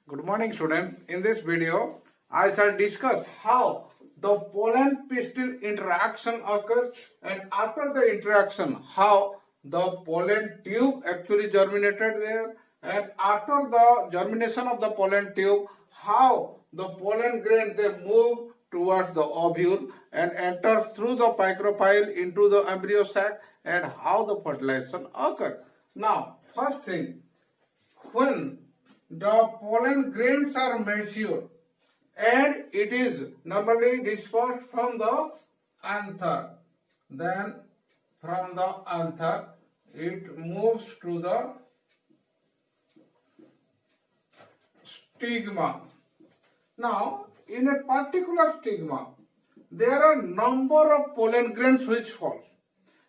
Good morning, students. In this video, I shall discuss how the pollen pistil interaction occurs, and after the interaction, how the pollen tube actually germinated there, and after the germination of the pollen tube, how the pollen grain they move towards the ovule and enter through the micropyle into the embryo sac, and how the fertilization occurs. Now, first thing, when the pollen grains are mature and it is normally dispersed from the anther, then from the anther it moves to the stigma. Now, in a particular stigma, there are number of pollen grains which fall.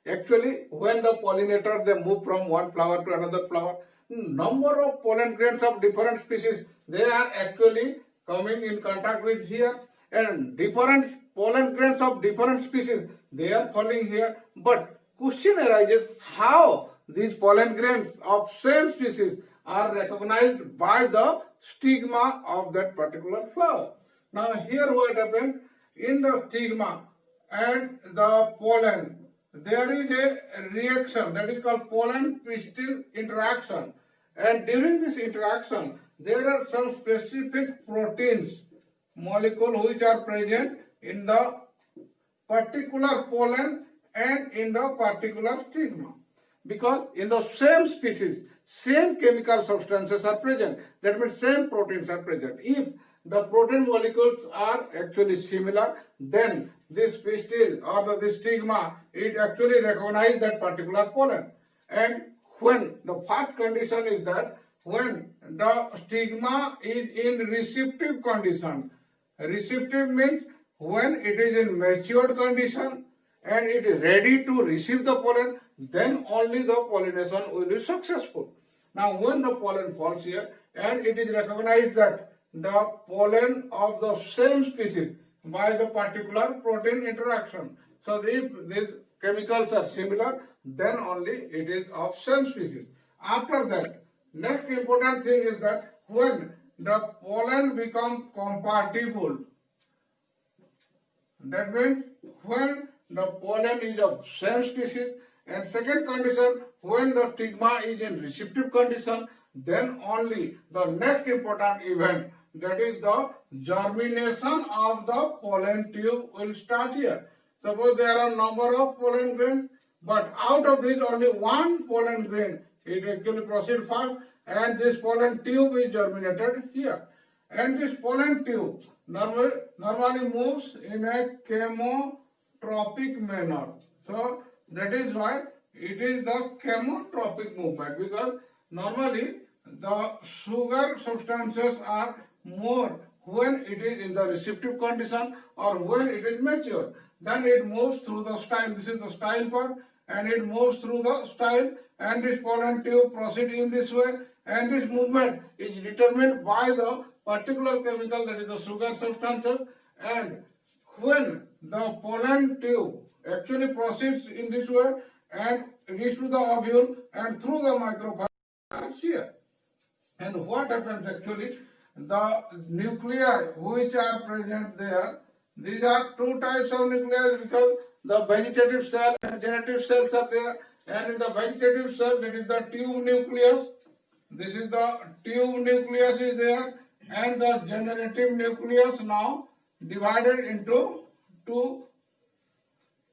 Actually, when the pollinator they move from one flower to another flower, number of pollen grains of different species they are actually coming in contact with here, and different pollen grains of different species they are falling here. But question arises how these pollen grains of same species are recognized by the stigma of that particular flower. Now here what happened in the stigma and the pollen, there is a reaction that is called pollen pistil interaction, and during this interaction there are some specific proteins molecule which are present in the particular pollen and in the particular stigma, because in the same species same chemical substances are present, that means same proteins are present. If the protein molecules are actually similar, then this pistil or this stigma it actually recognize that particular pollen. And when the first condition is that when the stigma is in receptive condition, receptive means when it is in matured condition and it is ready to receive the pollen, then only the pollination will be successful. Now when the pollen falls here and it is recognized that the pollen of the same species by the particular protein interaction, so if these chemicals are similar, then only it is of same species. After that, next important thing is that when the pollen become compatible, that means when the pollen is of same species, and second condition, when the stigma is in receptive condition, then only the next important event, that is the germination of the pollen tube will start here. Suppose there are number of pollen grains, but out of this only one pollen grain it actually proceed first, and this pollen tube is germinated here. And this pollen tube normally moves in a chemotropic manner. So that is why it is the chemotropic movement, because normally the sugar substances are more when it is in the receptive condition or when it is mature. Then it moves through the style. This is the style part, and it moves through the style, and this pollen tube proceeds in this way, and this movement is determined by the particular chemical, that is the sugar substances. And when the pollen tube actually proceeds in this way and reaches to the ovule and through the micropyle here, and what happens actually, the nuclei which are present there, these are two types of nuclei, because the vegetative cell and generative cells are there, and in the vegetative cell that is the tube nucleus, this is the tube nucleus is there, and the generative nucleus now divided into two.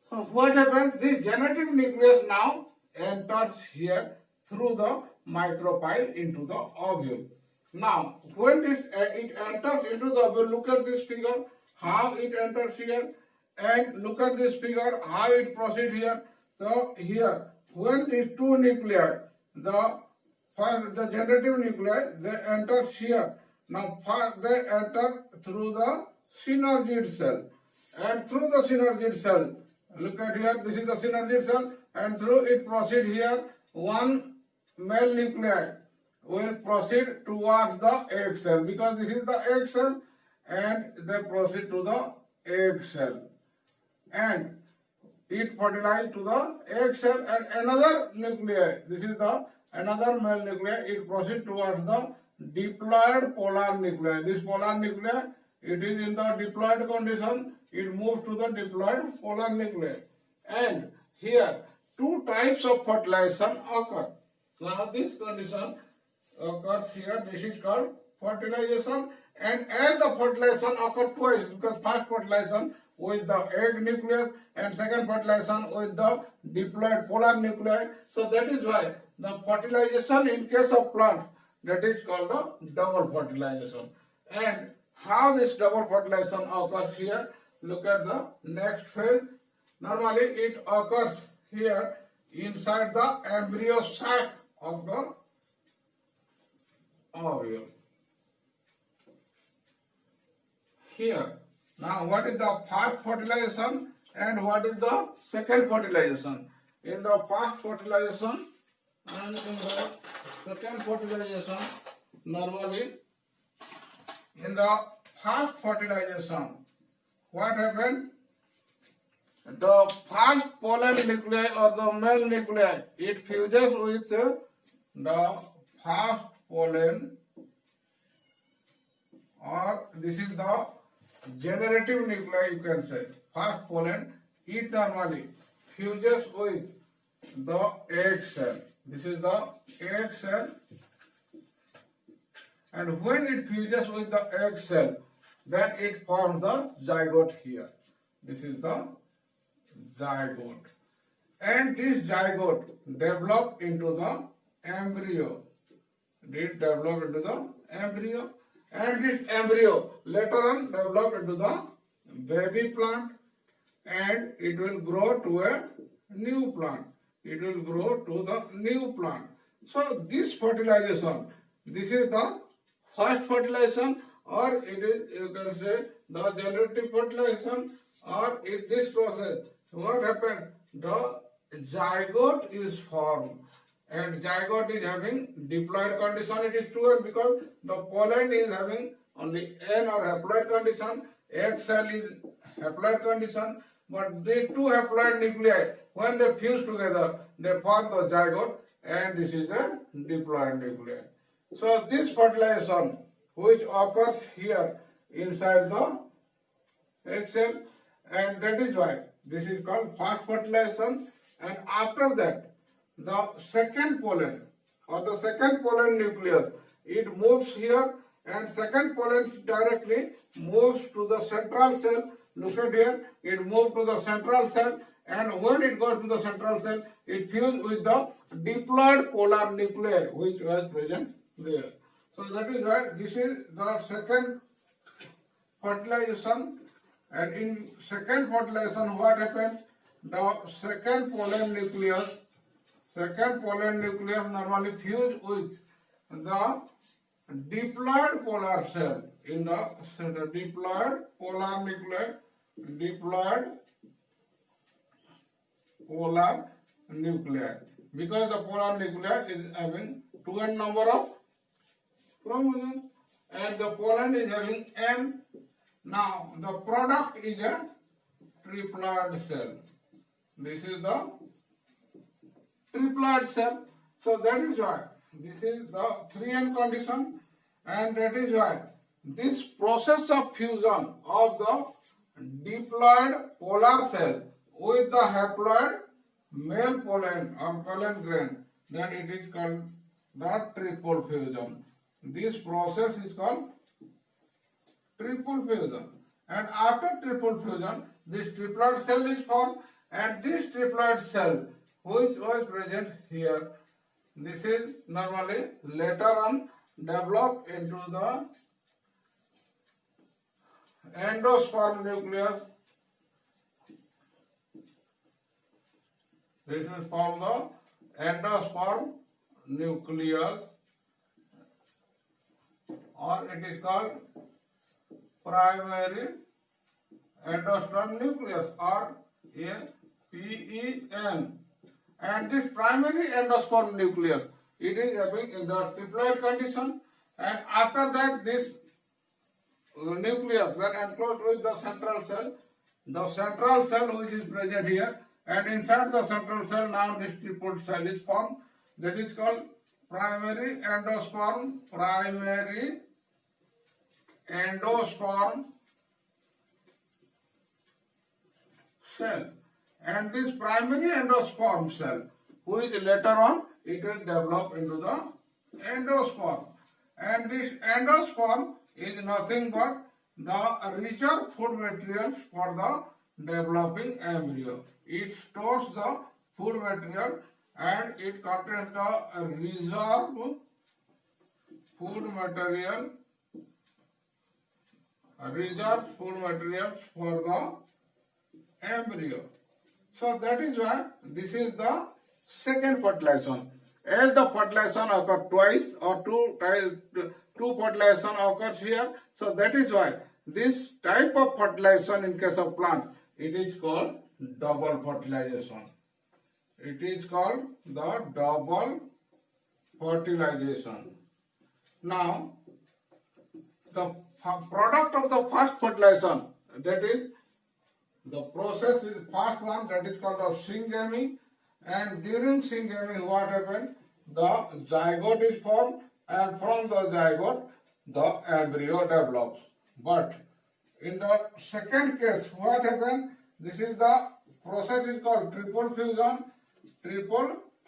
What happens? This generative nucleus now enters here through the micropyle into the ovule. Now, when it enters into the ovule, look at this figure, how it enters here, and look at this figure, how it proceeds here. So here, when these two nuclei, the generative nuclei, they enter here. Now, first they enter through the synergid cell, and through the synergid cell, look at here, this is the synergid cell, and through it proceed here, one male nuclei will proceed towards the egg cell, because this is the egg cell, and they proceed to the egg cell, and it fertilized to the egg cell, and another nuclei, this is the another male nuclei, it proceeds towards the diploid polar nuclei. This polar nuclei, it is in the diploid condition, it moves to the diploid polar nuclei. And here, two types of fertilization occur. Now this condition occurs here, this is called fertilization, and as the fertilization occurs twice, because first fertilization with the egg nucleus and second fertilization with the diploid polar nuclei. So that is why the fertilization in case of plant, that is called the double fertilization. And how this double fertilization occurs here, look at the next phase. Normally it occurs here inside the embryo sac of the ovule. Here. Now what is the first fertilization and what is the second fertilization? In the first fertilization and in the second fertilization, normally in the first fertilization, what happened? The first pollen nuclei or the male nuclei, it fuses with the first pollen, or this is the generative nuclei, you can say. First pollen, it normally fuses with the egg cell. This is the egg cell, and when it fuses with the egg cell, then it forms the zygote here. This is the zygote, and this zygote develop into the embryo. It develop into the embryo, and this embryo later on develop into the baby plant, and it will grow to a new plant. It will grow to the new plant. So this fertilization, this is the first fertilization, or it is, you can say, the generative fertilization, or in this process, what happens? The zygote is formed, and zygote is having diploid condition, it is true, and because the pollen is having only N or haploid condition, egg cell is haploid condition, but the two haploid nuclei, when they fuse together, they form the zygote, and this is a diploid nuclei. So this fertilization, which occurs here inside the egg cell, and that is why this is called first fertilization. And after that, the second pollen or the second pollen nucleus, it moves here, and second pollen directly moves to the central cell. Look at here, it moves to the central cell, and when it goes to the central cell, it fuses with the diploid polar nuclei which was present there. So that is why this is the second fertilization. And in second fertilization, what happens? The second pollen nucleus normally fuse with the diploid polar cell. In the diploid polar nuclei, because the polar nuclei is having 2n number of chromosomes, and the pollen is having n. Now the product is a triploid cell. This is the triploid cell. So that is why this is the 3n condition, and that is why this process of fusion of the diploid polar cell with the haploid male pollen or pollen grain, then it is called the triple fusion. This process is called triple fusion. And after triple fusion, this triploid cell is formed, and this triploid cell which was present here, this is normally later on developed into the endosperm nucleus. This is from the endosperm nucleus, or it is called primary endosperm nucleus, or PEN. And this primary endosperm nucleus, it is having in the triploid condition, and after that this nucleus when enclosed with the central cell which is present here, and inside the central cell now this triple cell is formed, that is called primary endosperm cell. And this primary endosperm cell, which later on it will develop into the endosperm. And this endosperm is nothing but the richer food materials for the developing embryo. It stores the food material and it contains the reserve food materials for the embryo. So that is why this is the second fertilization. As the fertilization occurs twice or two fertilization occurs here, so that is why this type of fertilization in case of plant, it is called double fertilization. It is called the double fertilization. Now, the product of the first fertilization, that is, the process is first one, that is called the syngamy, and during syngamy what happens? The zygote is formed, and from the zygote the embryo develops. But in the second case what happens? This is the process is called triple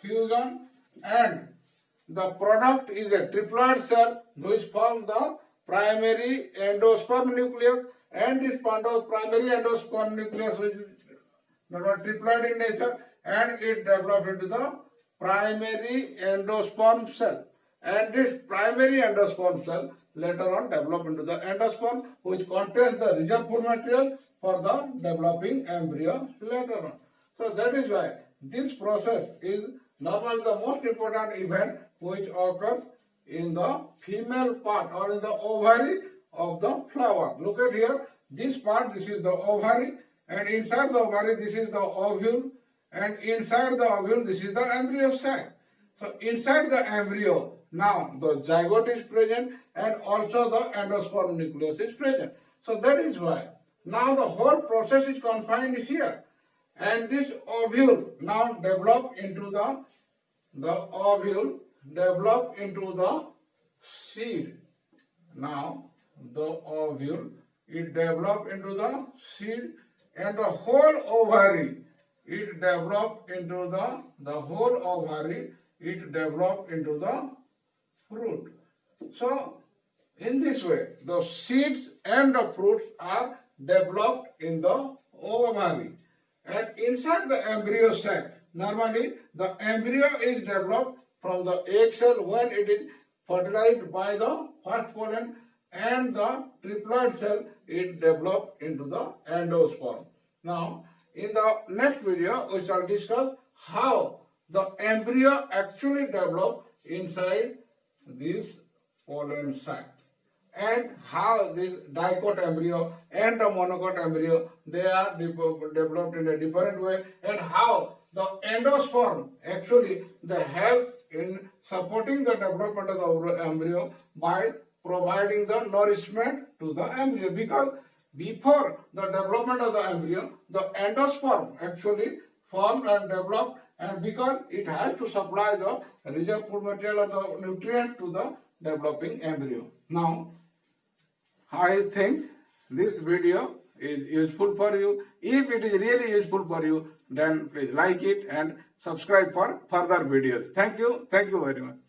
fusion, and the product is a triploid cell which forms the primary endosperm nucleus, and this primary endosperm nucleus which is triploid in nature, and it develops into the primary endosperm cell. And this primary endosperm cell later on develop into the endosperm, which contains the reserve food material for the developing embryo later on. So that is why this process is normally the most important event which occurs in the female part or in the ovary of the flower. Look at here, this part, this is the ovary, and inside the ovary this is the ovule, and inside the ovule this is the embryo sac. So inside the embryo now the zygote is present and also the endosperm nucleus is present. So that is why now the whole process is confined here, and this ovule now develop into the seed. Now the ovule, it develop into the seed, and the whole ovary it develop into the whole ovary it develop into the fruit. So in this way the seeds and the fruits are developed in the ovary, and inside the embryo sac normally the embryo is developed from the egg cell when it is fertilized by the first pollen, and the triploid cell it developed into the endosperm. Now in the next video we shall discuss how the embryo actually develop inside this pollen sac, and how this dicot embryo and the monocot embryo, they are developed in a different way, and how the endosperm actually they help in supporting the development of the embryo by providing the nourishment to the embryo, because before the development of the embryo the endosperm actually formed and developed, and because it has to supply the reserve food material or the nutrients to the developing embryo. Now I think this video is useful for you. If it is really useful for you, then please like it and subscribe for further videos. Thank you very much.